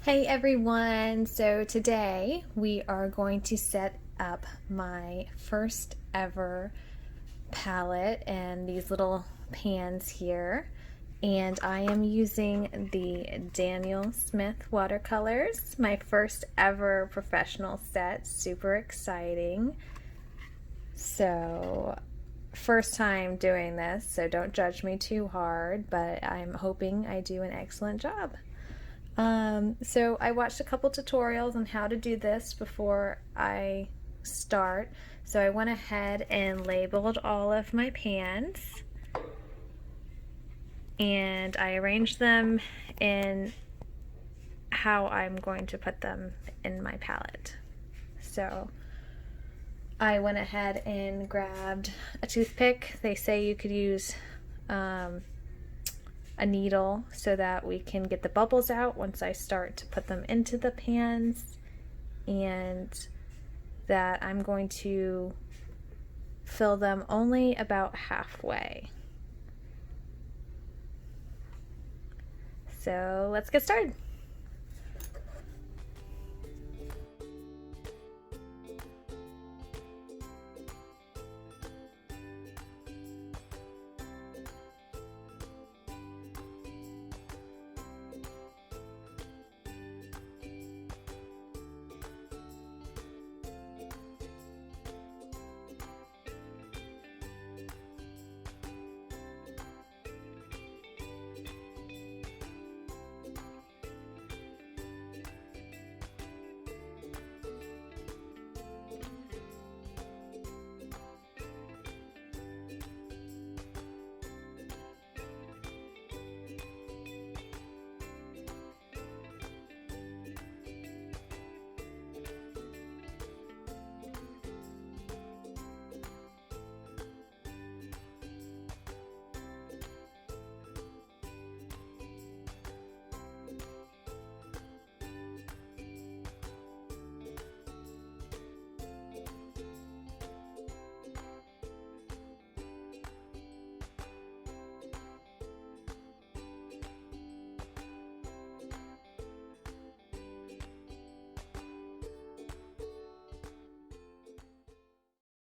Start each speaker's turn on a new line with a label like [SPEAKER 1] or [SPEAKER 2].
[SPEAKER 1] Hey everyone! So today we are going to set up my first ever palette and these little pans here. And I am using the Daniel Smith watercolors, my first ever professional set. Super exciting. So first time doing this, so don't judge me too hard, but I'm hoping I do an excellent job. So I watched a couple tutorials on how to do this before I start. So I went ahead and labeled all of my pans and I arranged them in how I'm going to put them in my palette. So I went ahead and grabbed a toothpick. They say you could use a needle so that we can get the bubbles out once I start to put them into the pans, and that I'm going to fill them only about halfway. So let's get started.